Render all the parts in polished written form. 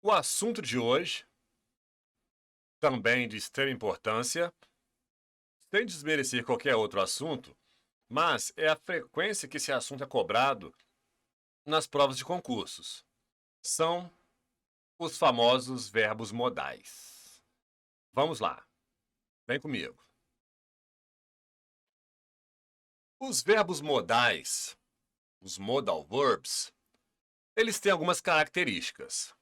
O assunto de hoje, também de extrema importância, sem desmerecer qualquer outro assunto, mas é a frequência que esse assunto é cobrado nas provas de concursos. São os famosos verbos modais. Vamos lá, vem comigo. Os verbos modais, os modal verbs, eles têm algumas características.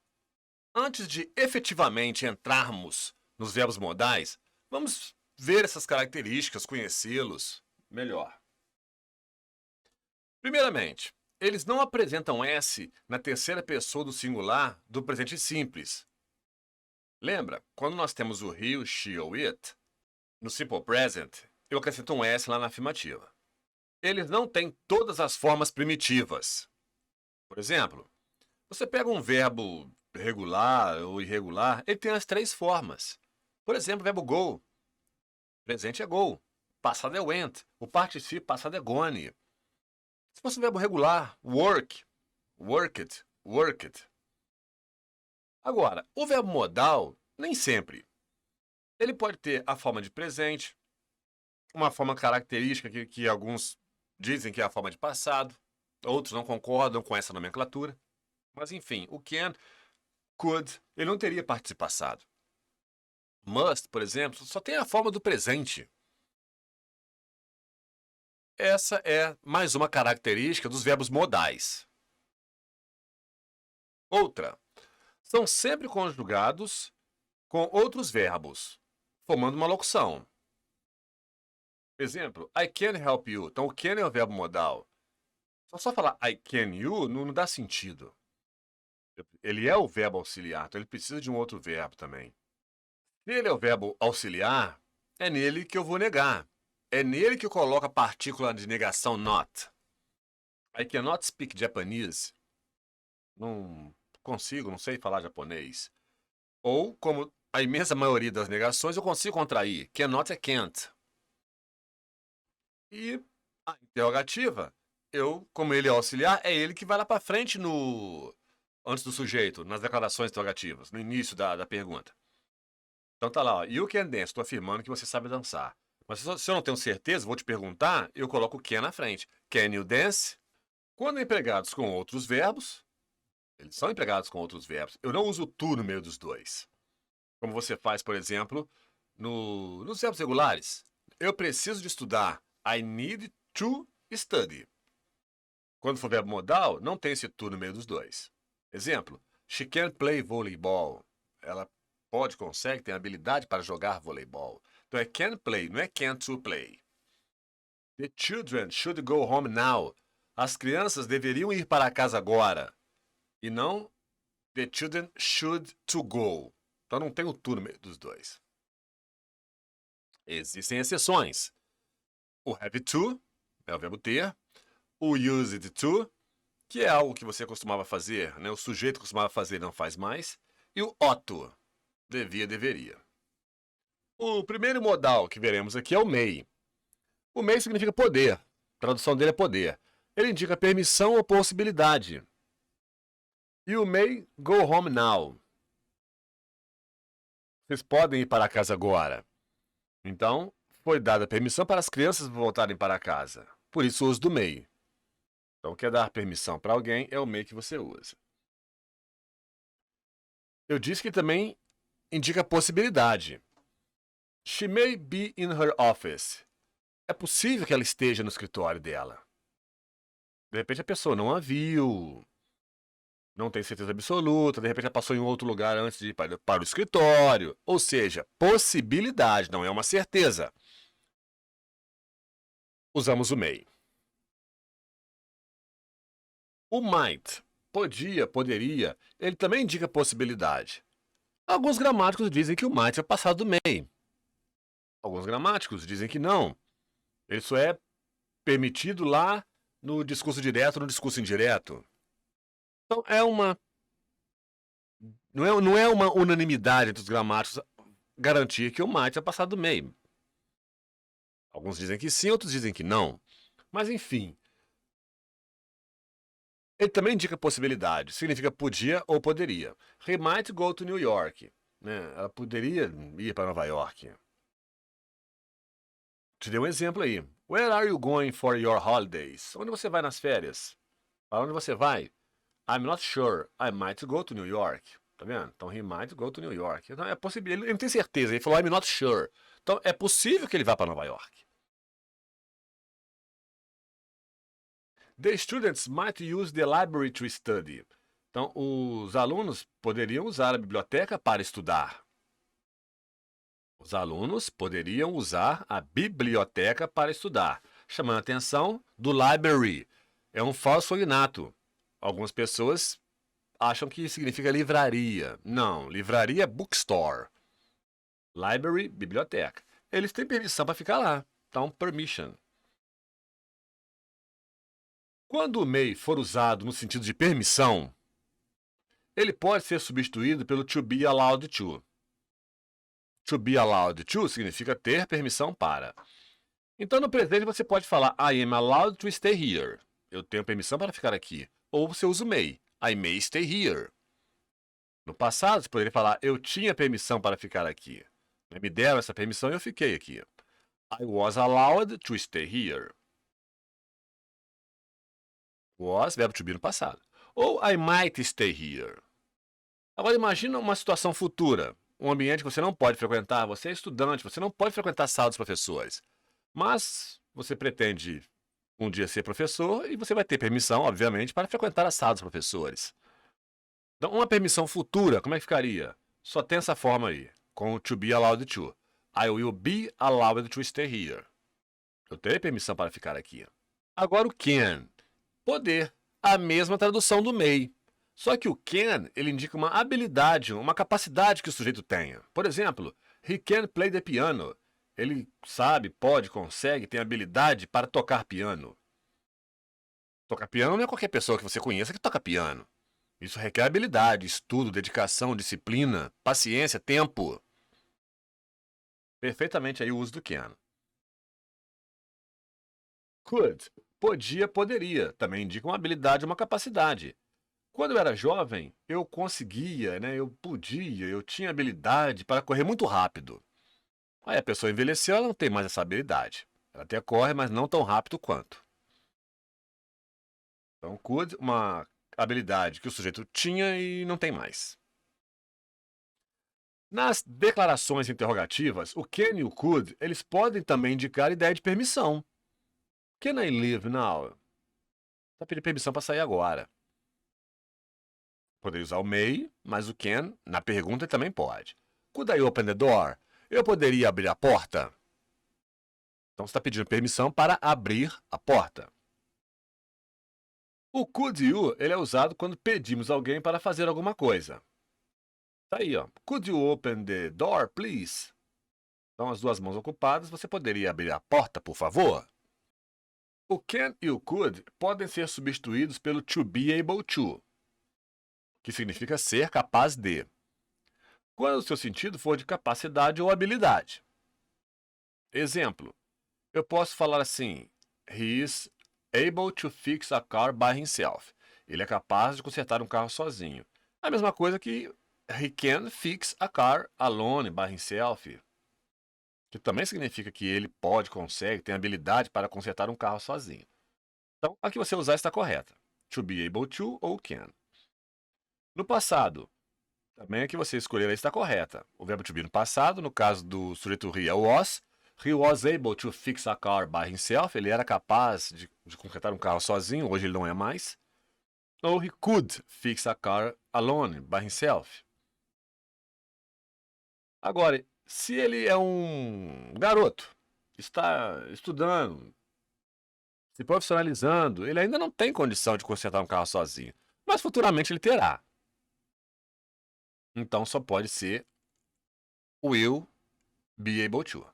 Antes de efetivamente entrarmos nos verbos modais, vamos ver essas características, conhecê-los melhor. Primeiramente, eles não apresentam S na terceira pessoa do singular do presente simples. Lembra, quando nós temos o he, she ou it, no simple present, eu acrescento um S lá na afirmativa. Eles não têm todas as formas primitivas. Por exemplo, você pega um verbo regular ou irregular, ele tem as três formas. Por exemplo, o verbo go. Presente é go. Passado é went. O particípio passado é gone. Se fosse um verbo regular, work, worked, worked. Agora, o verbo modal, nem sempre. Ele pode ter a forma de presente, uma forma característica que alguns dizem que é a forma de passado, outros não concordam com essa nomenclatura. Mas enfim, o can, could, ele não teria participo passado. Must, por exemplo, só tem a forma do presente. Essa é mais uma característica dos verbos modais. Outra, são sempre conjugados com outros verbos, formando uma locução. Exemplo, I can help you. Então, o can é o verbo modal. Só falar I can you não dá sentido. Ele é o verbo auxiliar, então ele precisa de um outro verbo também. Se ele é o verbo auxiliar, é nele que eu vou negar. É nele que eu coloco a partícula de negação not. I cannot speak Japanese. Não consigo, não sei falar japonês. Ou, como a imensa maioria das negações, eu consigo contrair. Cannot é can't. E a interrogativa, como ele é auxiliar, é ele que vai lá para frente antes do sujeito, nas declarações interrogativas, no início da pergunta. Então tá lá, ó, you can dance, estou afirmando que você sabe dançar. Mas se eu não tenho certeza, vou te perguntar, eu coloco o can na frente. Can you dance? Quando empregados com outros verbos, eles são empregados com outros verbos, eu não uso to no meio dos dois. Como você faz, por exemplo, nos verbos regulares. Eu preciso de estudar. I need to study. Quando for verbo modal, não tem esse to no meio dos dois. Exemplo, she can play volleyball. Ela consegue, tem habilidade para jogar voleibol. Então é can play, não é can to play. The children should go home now. As crianças deveriam ir para casa agora. E não the children should to go. Então não tem o to no meio dos dois. Existem exceções. O have to é o verbo ter. O used to, que é algo que você costumava fazer, né? O sujeito costumava fazer e não faz mais. E o ought to, devia, deveria. O primeiro modal que veremos aqui é o may. O may significa poder. A tradução dele é poder. Ele indica permissão ou possibilidade. E o may go home now. Vocês podem ir para casa agora. Então, foi dada permissão para as crianças voltarem para casa. Por isso, o uso do may. Então, quer dar permissão para alguém, é o may que você usa. Eu disse que também indica possibilidade. She may be in her office. É possível que ela esteja no escritório dela. De repente a pessoa não a viu, não tem certeza absoluta, de repente ela passou em outro lugar antes de ir para o escritório. Ou seja, possibilidade, não é uma certeza. Usamos o may. O might, podia, poderia, ele também indica possibilidade. Alguns gramáticos dizem que o might é passado do may. Alguns gramáticos dizem que não. Isso é permitido lá no discurso direto, no discurso indireto. Então, não é uma unanimidade entre os gramáticos garantir que o might é passado do may. Alguns dizem que sim, outros dizem que não. Mas, enfim, Ele também indica possibilidade, significa podia ou poderia. He might go to New York. Né? Ela poderia ir para Nova York. Te dei um exemplo aí. Where are you going for your holidays? Onde você vai nas férias? Para onde você vai? I'm not sure. I might go to New York. Tá vendo? Então, he might go to New York. Então, é possível. Ele não tem certeza. Ele falou, I'm not sure. Então, é possível que ele vá para Nova York. The students might use the library to study. Então, os alunos poderiam usar a biblioteca para estudar. Os alunos poderiam usar a biblioteca para estudar. Chamando a atenção do library. É um falso cognato. Algumas pessoas acham que significa livraria. Não, livraria é bookstore. Library, biblioteca. Eles têm permissão para ficar lá. Então, permission. Quando o may for usado no sentido de permissão, ele pode ser substituído pelo to be allowed to. To be allowed to significa ter permissão para. Então, no presente, você pode falar I am allowed to stay here. Eu tenho permissão para ficar aqui. Ou você usa o may. I may stay here. No passado, você poderia falar eu tinha permissão para ficar aqui. Me deram essa permissão e eu fiquei aqui. I was allowed to stay here. Was, verbo to be no passado. Ou I might stay here. Agora imagina uma situação futura. Um ambiente que você não pode frequentar. Você é estudante, você não pode frequentar a sala dos professores. Mas você pretende um dia ser professor e você vai ter permissão, obviamente, para frequentar a sala dos professores. Então, uma permissão futura, como é que ficaria? Só tem essa forma aí, com o to be allowed to. I will be allowed to stay here. Eu terei permissão para ficar aqui. Agora o can. Poder. A mesma tradução do may. Só que o can, ele indica uma habilidade, uma capacidade que o sujeito tenha. Por exemplo, he can play the piano. Ele sabe, pode, consegue, tem habilidade para tocar piano. Tocar piano não é qualquer pessoa que você conheça que toca piano. Isso requer habilidade, estudo, dedicação, disciplina, paciência, tempo. Perfeitamente aí o uso do can. Could. Podia, poderia. Também indica uma habilidade, uma capacidade. Quando eu era jovem, eu conseguia, eu podia, eu tinha habilidade para correr muito rápido. Aí a pessoa envelheceu, ela não tem mais essa habilidade. Ela até corre, mas não tão rápido quanto. Então, could, uma habilidade que o sujeito tinha e não tem mais. Nas declarações interrogativas, o can e o could, eles podem também indicar ideia de permissão. Can I leave now? Está pedindo permissão para sair agora. Poderia usar o may, mas o can, na pergunta, também pode. Could I open the door? Eu poderia abrir a porta? Então, você está pedindo permissão para abrir a porta. O could you, ele é usado quando pedimos alguém para fazer alguma coisa. Tá aí, ó. Could you open the door, please? Então, as duas mãos ocupadas, você poderia abrir a porta, por favor? O can e o could podem ser substituídos pelo to be able to, que significa ser capaz de, quando o seu sentido for de capacidade ou habilidade. Exemplo, eu posso falar assim, he is able to fix a car by himself. Ele é capaz de consertar um carro sozinho. A mesma coisa que he can fix a car alone by himself, que também significa que ele pode, consegue, tem habilidade para consertar um carro sozinho. Então, a que você usar está correta. To be able to ou can. No passado, também a que você escolher está correta. O verbo to be no passado, no caso do sujeito he was able to fix a car by himself. Ele era capaz de consertar um carro sozinho, hoje ele não é mais. Ou he could fix a car alone by himself. Agora, se ele é um garoto, está estudando, se profissionalizando, ele ainda não tem condição de consertar um carro sozinho. Mas futuramente ele terá. Então só pode ser will be able to.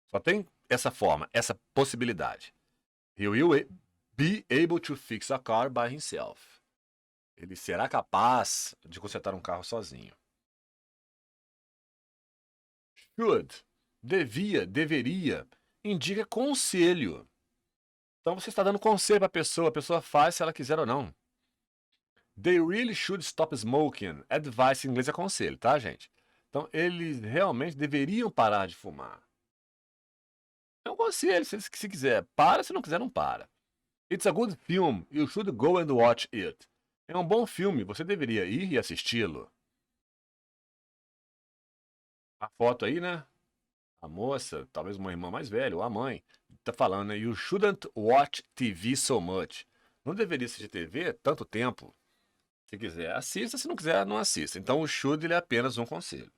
Só tem essa forma, essa possibilidade. He will be able to fix a car by himself. Ele será capaz de consertar um carro sozinho. Should, devia, deveria, indica conselho. Então você está dando conselho para a pessoa faz se ela quiser ou não. They really should stop smoking. Advice em inglês é conselho, tá, gente? Então, eles realmente deveriam parar de fumar. É um conselho, se quiser. Para, se não quiser, não para. It's a good film. You should go and watch it. É um bom filme, você deveria ir e assisti-lo. A foto aí, né? A moça, talvez uma irmã mais velha, ou a mãe, tá falando, né? You shouldn't watch TV so much. Não deveria assistir TV tanto tempo. Se quiser, assista. Se não quiser, não assista. Então, o should ele é apenas um conselho.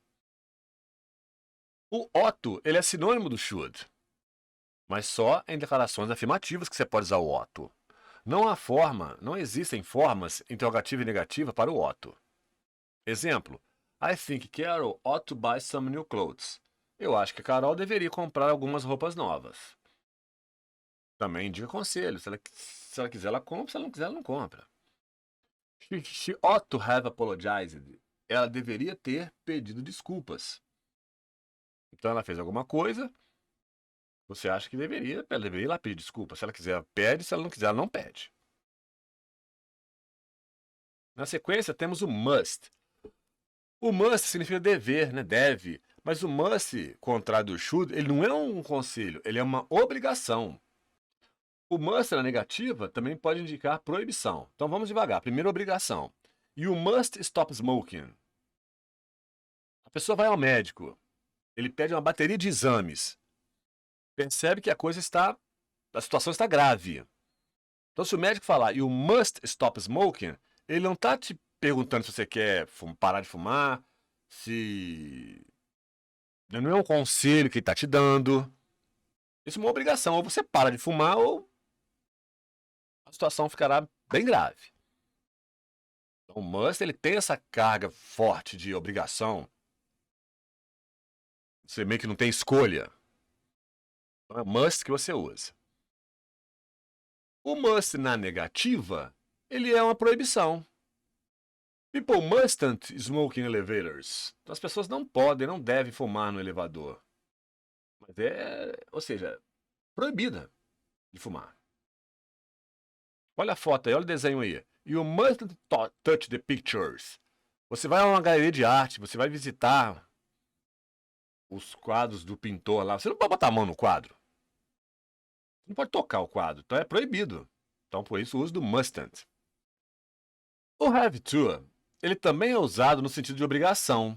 O ought, ele é sinônimo do should. Mas só em declarações afirmativas que você pode usar o ought. Não existem formas interrogativa e negativa para o ought. Exemplo. I think Carol ought to buy some new clothes. Eu acho que a Carol deveria comprar algumas roupas novas. Também indica conselho. Se ela quiser, ela compra. Se ela não quiser, ela não compra. She ought to have apologized. Ela deveria ter pedido desculpas. Então ela fez alguma coisa. Você acha que ela deveria ir lá pedir desculpas. Se ela quiser, ela pede. Se ela não quiser, ela não pede. Na sequência, temos o must. O must significa dever, né? Deve. Mas o must, contrário do should, ele não é um conselho, ele é uma obrigação. O must na negativa também pode indicar proibição. Então vamos devagar. Primeiro, obrigação. You must stop smoking. A pessoa vai ao médico. Ele pede uma bateria de exames. Percebe que a situação está grave. Então se o médico falar you must stop smoking, ele não está te perguntando se você quer parar de fumar, se não é um conselho que ele está te dando. Isso é uma obrigação. Ou você para de fumar ou a situação ficará bem grave. Então, o must ele tem essa carga forte de obrigação. Você meio que não tem escolha. Então, é must que você usa. O must na negativa, ele é uma proibição. People mustn't smoke in elevators. Então, as pessoas não podem, não devem fumar no elevador. Mas ou seja, proibida de fumar. Olha a foto aí, olha o desenho aí. You mustn't touch the pictures. Você vai a uma galeria de arte, você vai visitar os quadros do pintor lá. Você não pode botar a mão no quadro. Você não pode tocar o quadro. Então é proibido. Então por isso o uso do mustn't. O have to, ele também é usado no sentido de obrigação.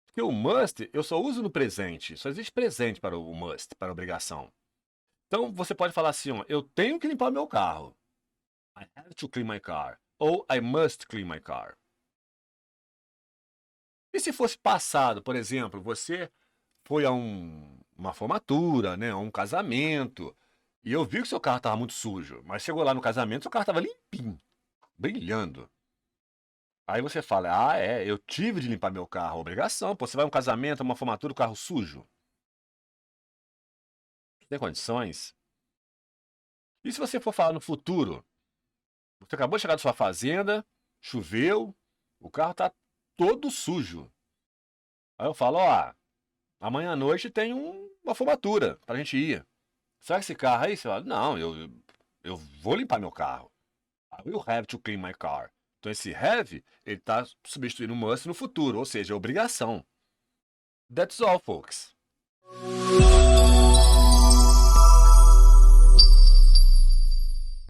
Porque o must eu só uso no presente. Só existe presente para o must, para a obrigação. Então você pode falar assim, ó, eu tenho que limpar meu carro. I have to clean my car. Ou I must clean my car. E se fosse passado, por exemplo, você foi a uma formatura, né, a um casamento, e eu vi que seu carro estava muito sujo, mas chegou lá no casamento, seu carro estava limpinho, brilhando. Aí você fala, eu tive de limpar meu carro, obrigação. Pô, você vai a um casamento, uma formatura, o carro sujo. Tem condições? E se você for falar no futuro? Você acabou de chegar da sua fazenda, choveu, o carro está todo sujo. Aí eu falo, amanhã à noite tem uma formatura pra gente ir. Será que esse carro aí? Você fala, não, eu vou limpar meu carro. I will have to clean my car. Então esse have, ele está substituindo o must no futuro, ou seja, obrigação. That's all, folks.